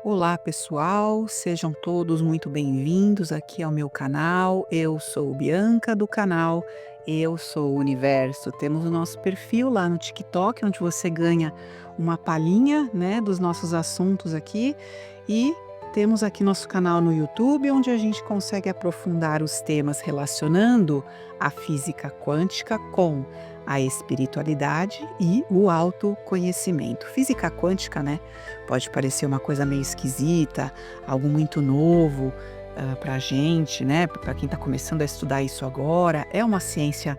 Olá, pessoal, sejam todos muito bem-vindos aqui ao meu canal. Eu sou Bianca do canal Eu Sou o Universo. Temos o nosso perfil lá no TikTok, onde você ganha uma palhinha, né, dos nossos assuntos aqui. E temos aqui nosso canal no YouTube, onde a gente consegue aprofundar os temas relacionando a física quântica com a espiritualidade e o autoconhecimento. Física quântica, né? Pode parecer uma coisa meio esquisita, algo muito novo, pra gente, né, para quem está começando a estudar isso agora, é uma ciência,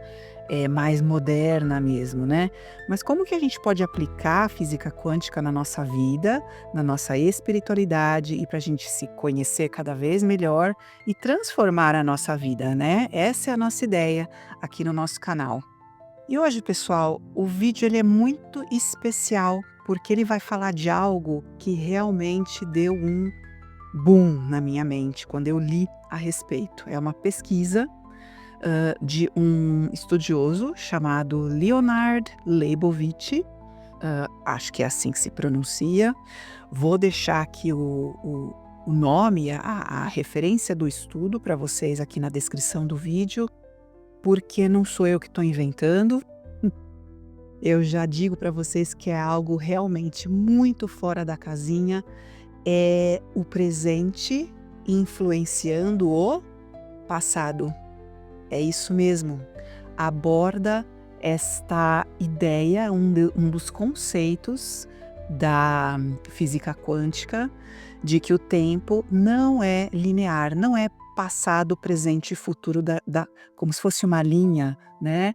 mais moderna mesmo, né. Mas como que a gente pode aplicar a física quântica na nossa vida, na nossa espiritualidade e para a gente se conhecer cada vez melhor e transformar a nossa vida, né. Essa é a nossa ideia aqui no nosso canal. E hoje, pessoal, o vídeo ele é muito especial, porque ele vai falar de algo que realmente deu um boom na minha mente quando eu li a respeito. É uma pesquisa, de um estudioso chamado Leonard Leibovitz, acho que é assim que se pronuncia. Vou deixar aqui o nome, a referência do estudo para vocês aqui na descrição do vídeo, porque não sou eu que estou inventando. Eu já digo para vocês que é algo realmente muito fora da casinha, é o presente influenciando o passado. É isso mesmo. Aborda esta ideia, um dos conceitos da física quântica, de que o tempo não é linear, não é passado, presente e futuro como se fosse uma linha, né,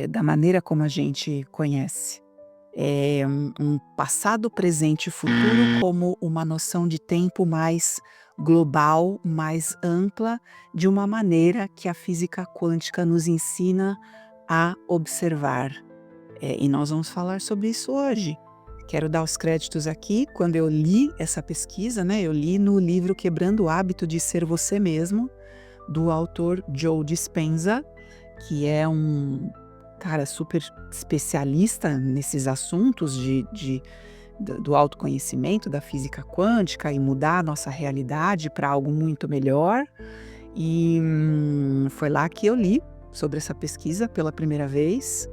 da maneira como a gente conhece. É um passado, presente e futuro como uma noção de tempo mais global, mais ampla, de uma maneira que a física quântica nos ensina a observar. E nós vamos falar sobre isso hoje. Quero dar os créditos aqui, quando eu li essa pesquisa, né, eu li no livro Quebrando o Hábito de Ser Você Mesmo, do autor Joe Dispenza, que é um cara super especialista nesses assuntos do autoconhecimento, da física quântica e mudar a nossa realidade para algo muito melhor. E foi lá que eu li sobre essa pesquisa pela primeira vez.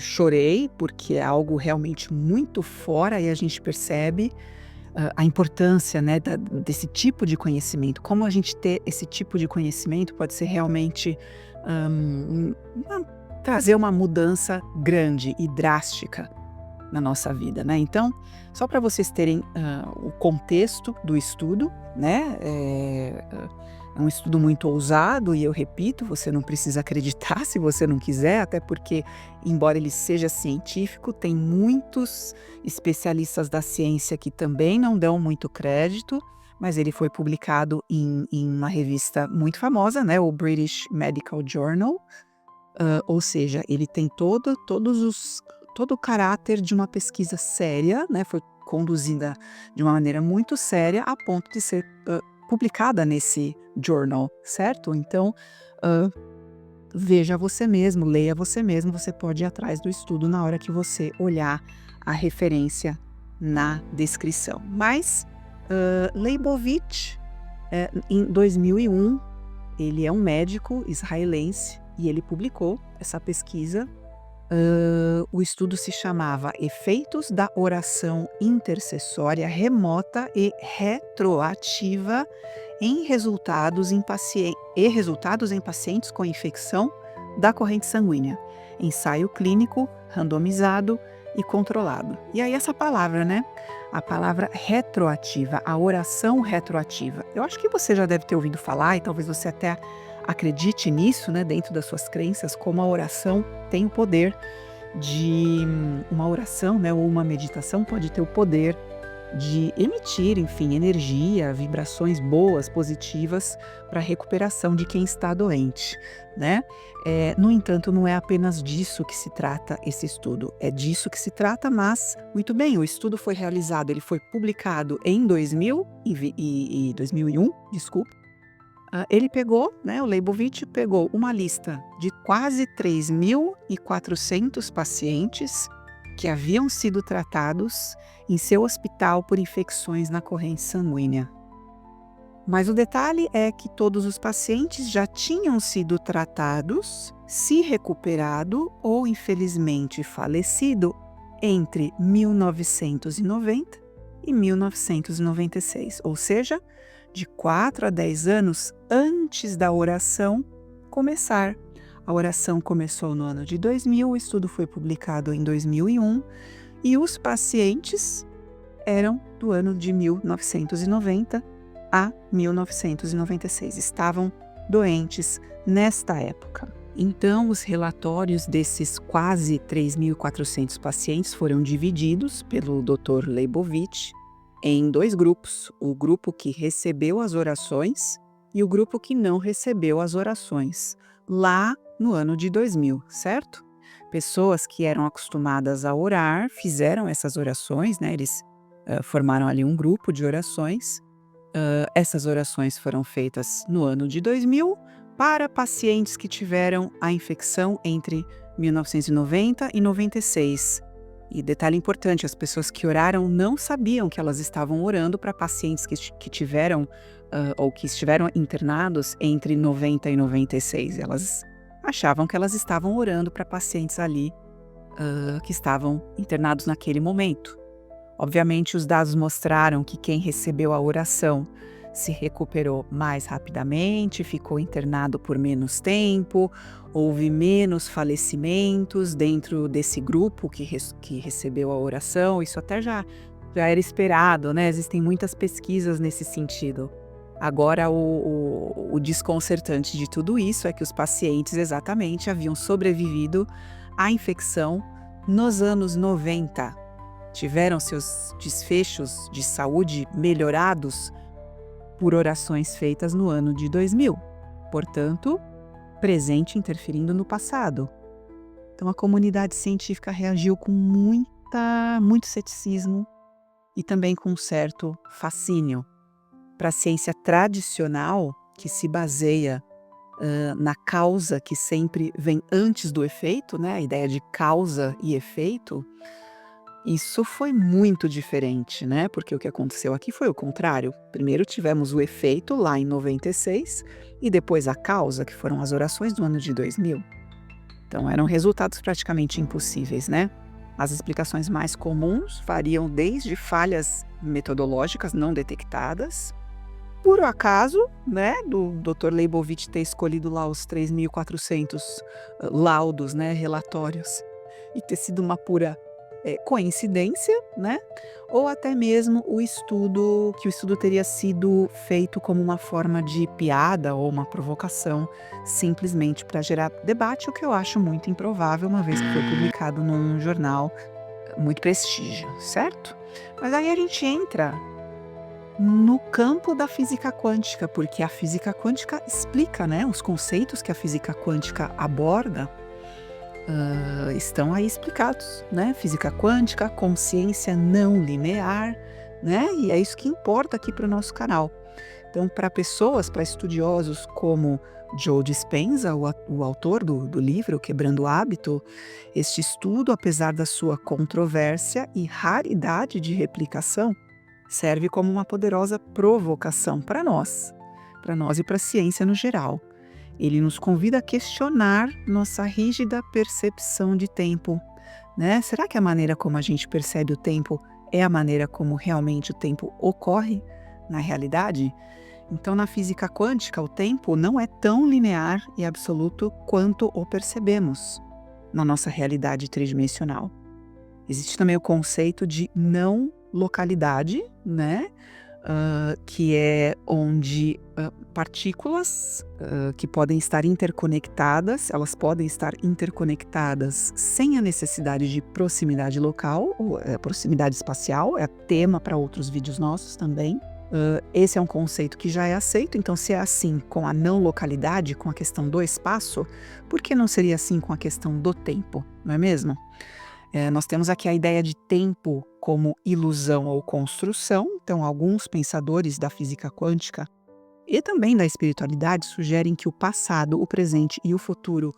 Chorei, porque é algo realmente muito fora e a gente percebe a importância, né, desse tipo de conhecimento. Como a gente ter esse tipo de conhecimento pode ser realmente uma trazer uma mudança grande e drástica na nossa vida, né. Então, só para vocês terem, o contexto do estudo, né, é um estudo muito ousado e eu repito, você não precisa acreditar se você não quiser, até porque, embora ele seja científico, tem muitos especialistas da ciência que também não dão muito crédito, mas ele foi publicado em uma revista muito famosa, né, o British Medical Journal. Ou seja, ele tem todo o caráter de uma pesquisa séria, né, foi conduzida de uma maneira muito séria, a ponto de ser, publicada nesse journal, certo? Então, hã, veja você mesmo, leia você mesmo, você pode ir atrás do estudo na hora que você olhar a referência na descrição. Mas, Leibovitz, em 2001, ele é um médico israelense e ele publicou essa pesquisa. O estudo se chamava Efeitos da Oração Intercessória Remota e Retroativa em resultados em pacientes com infecção da corrente sanguínea. Ensaio clínico, randomizado e controlado. E aí essa palavra, né? A palavra retroativa, a oração retroativa. Eu acho que você já deve ter ouvido falar e talvez você até acredite nisso, né, dentro das suas crenças, como a oração tem o poder de uma oração, né, ou uma meditação pode ter o poder de emitir, enfim, energia, vibrações boas, positivas para a recuperação de quem está doente, né. No entanto, não é apenas disso que se trata esse estudo, é disso que se trata, mas, muito bem, o estudo foi realizado, ele foi publicado em 2001, desculpa. Ele pegou, né, o Leibovitz pegou uma lista de quase 3.400 pacientes que haviam sido tratados em seu hospital por infecções na corrente sanguínea. Mas o detalhe é que todos os pacientes já tinham sido tratados, se recuperado ou infelizmente falecido entre 1990 e 1996, ou seja, de 4 a 10 anos antes da oração começar. A oração começou no ano de 2000, o estudo foi publicado em 2001 e os pacientes eram do ano de 1990 a 1996. Estavam doentes nesta época. Então, os relatórios desses quase 3.400 pacientes foram divididos pelo Dr. Leibovitch em 2 grupos. O grupo que recebeu as orações e o grupo que não recebeu as orações, lá no ano de 2000, certo? Pessoas que eram acostumadas a orar fizeram essas orações, né? Eles formaram ali um grupo de orações. Essas orações foram feitas no ano de 2000 para pacientes que tiveram a infecção entre 1990 e 96. E detalhe importante, as pessoas que oraram não sabiam que elas estavam orando para pacientes que tiveram ou que estiveram internados entre 90 e 96. Elas achavam que elas estavam orando para pacientes ali que estavam internados naquele momento. Obviamente, os dados mostraram que quem recebeu a oração se recuperou mais rapidamente, ficou internado por menos tempo, houve menos falecimentos dentro desse grupo que recebeu a oração. Isso até já era esperado, né? Existem muitas pesquisas nesse sentido. Agora, o desconcertante de tudo isso é que os pacientes exatamente haviam sobrevivido à infecção nos anos 90. Tiveram seus desfechos de saúde melhorados por orações feitas no ano de 2000. Portanto, presente interferindo no passado. Então, a comunidade científica reagiu com muito ceticismo e também com um certo fascínio. Para a ciência tradicional, que se baseia na causa que sempre vem antes do efeito, né? A ideia de causa e efeito, isso foi muito diferente, né? Porque o que aconteceu aqui foi o contrário. Primeiro tivemos o efeito lá em 96 e depois a causa, que foram as orações do ano de 2000. Então eram resultados praticamente impossíveis, né? As explicações mais comuns variam desde falhas metodológicas não detectadas, por acaso, né, do Dr. Leibovitch ter escolhido lá os 3.400 laudos, né, relatórios, e ter sido uma pura coincidência, né? Ou até mesmo que o estudo teria sido feito como uma forma de piada ou uma provocação, simplesmente para gerar debate, o que eu acho muito improvável, uma vez que foi publicado num jornal muito prestígio, certo? Mas aí a gente entra no campo da física quântica, porque a física quântica explica, né, os conceitos que a física quântica aborda. Estão aí explicados, né? Física quântica, consciência não linear, né? E é isso que importa aqui para o nosso canal. Então, para estudiosos como Joe Dispenza, o autor do livro Quebrando o Hábito, este estudo, apesar da sua controvérsia e raridade de replicação, serve como uma poderosa provocação para nós e para a ciência no geral. Ele nos convida a questionar nossa rígida percepção de tempo, né? Será que a maneira como a gente percebe o tempo é a maneira como realmente o tempo ocorre na realidade? Então, na física quântica, o tempo não é tão linear e absoluto quanto o percebemos na nossa realidade tridimensional. Existe também o conceito de não localidade, né? Que é onde partículas que podem estar interconectadas, elas podem estar interconectadas sem a necessidade de proximidade local, ou proximidade espacial, é tema para outros vídeos nossos também. Esse é um conceito que já é aceito, então se é assim com a não localidade, com a questão do espaço, por que não seria assim com a questão do tempo, não é mesmo? Nós temos aqui a ideia de tempo como ilusão ou construção. Então, alguns pensadores da física quântica e também da espiritualidade sugerem que o passado, o presente e o futuro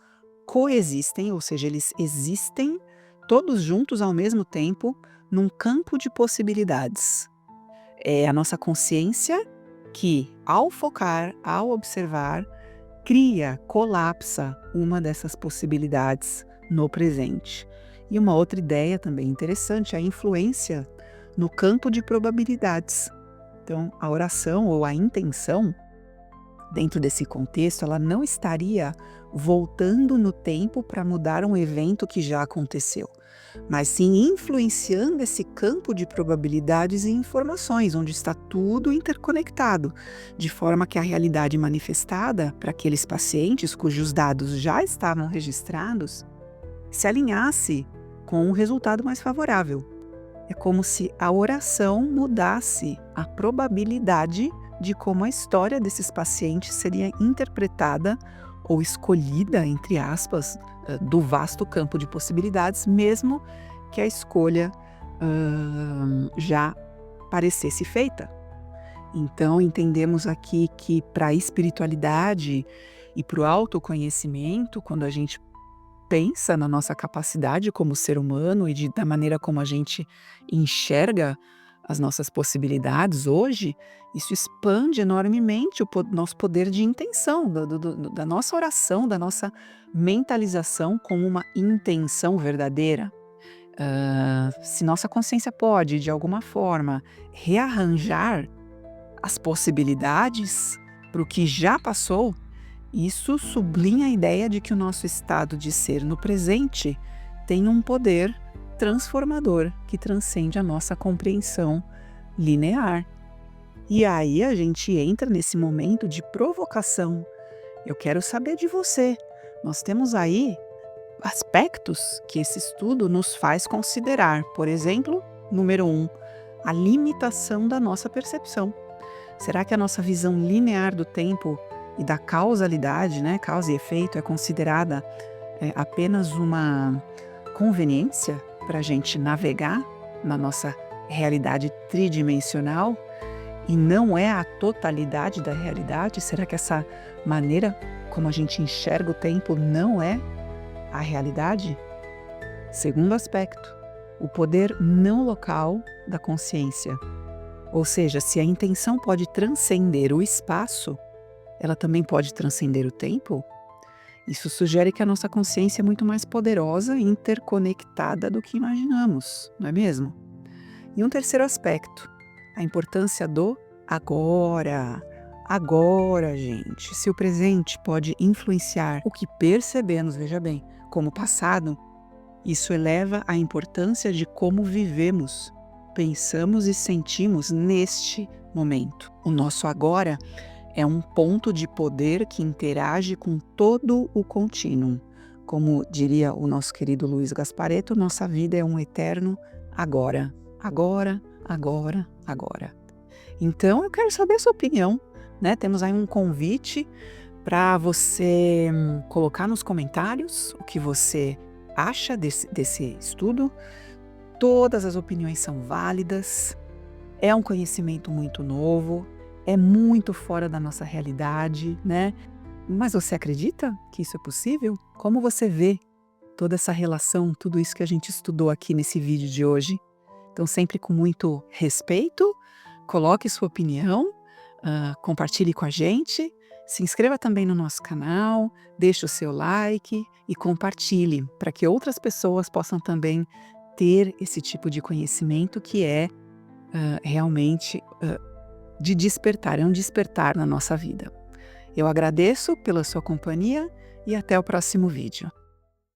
coexistem, ou seja, eles existem todos juntos ao mesmo tempo num campo de possibilidades. É a nossa consciência que, ao focar, ao observar, cria, colapsa uma dessas possibilidades no presente. E uma outra ideia também interessante é a influência no campo de probabilidades. Então, a oração ou a intenção, dentro desse contexto, ela não estaria voltando no tempo para mudar um evento que já aconteceu, mas sim influenciando esse campo de probabilidades e informações, onde está tudo interconectado, de forma que a realidade manifestada para aqueles pacientes cujos dados já estavam registrados se alinhasse com um resultado mais favorável. É como se a oração mudasse a probabilidade de como a história desses pacientes seria interpretada ou escolhida, entre aspas, do vasto campo de possibilidades, mesmo que a escolha já parecesse feita. Então, entendemos aqui que para a espiritualidade e para o autoconhecimento, quando a gente pensa na nossa capacidade como ser humano e da maneira como a gente enxerga as nossas possibilidades hoje, isso expande enormemente o nosso poder de intenção, da nossa oração, da nossa mentalização com uma intenção verdadeira. Se nossa consciência pode, de alguma forma, rearranjar as possibilidades para o que já passou, isso sublinha a ideia de que o nosso estado de ser no presente tem um poder transformador que transcende a nossa compreensão linear. E aí a gente entra nesse momento de provocação. Eu quero saber de você. Nós temos aí aspectos que esse estudo nos faz considerar. Por exemplo, número 1, a limitação da nossa percepção. Será que a nossa visão linear do tempo e da causalidade, né, causa e efeito, é considerada apenas uma conveniência para a gente navegar na nossa realidade tridimensional e não é a totalidade da realidade? Será que essa maneira como a gente enxerga o tempo não é a realidade? Segundo aspecto, o poder não local da consciência. Ou seja, se a intenção pode transcender o espaço, ela também pode transcender o tempo? Isso sugere que a nossa consciência é muito mais poderosa e interconectada do que imaginamos, não é mesmo? E um terceiro aspecto, a importância do agora. Agora, gente, se o presente pode influenciar o que percebemos, veja bem, como passado, isso eleva a importância de como vivemos, pensamos e sentimos neste momento. O nosso agora é um ponto de poder que interage com todo o contínuo. Como diria o nosso querido Luiz Gasparetto, nossa vida é um eterno agora. Agora, agora, agora. Então, eu quero saber a sua opinião, né? Temos aí um convite para você colocar nos comentários o que você acha desse estudo. Todas as opiniões são válidas, é um conhecimento muito novo, é muito fora da nossa realidade, né? Mas você acredita que isso é possível? Como você vê toda essa relação, tudo isso que a gente estudou aqui nesse vídeo de hoje? Então, sempre com muito respeito, coloque sua opinião, compartilhe com a gente, se inscreva também no nosso canal, deixe o seu like e compartilhe para que outras pessoas possam também ter esse tipo de conhecimento que é realmente de despertar, é um despertar na nossa vida. Eu agradeço pela sua companhia e até o próximo vídeo.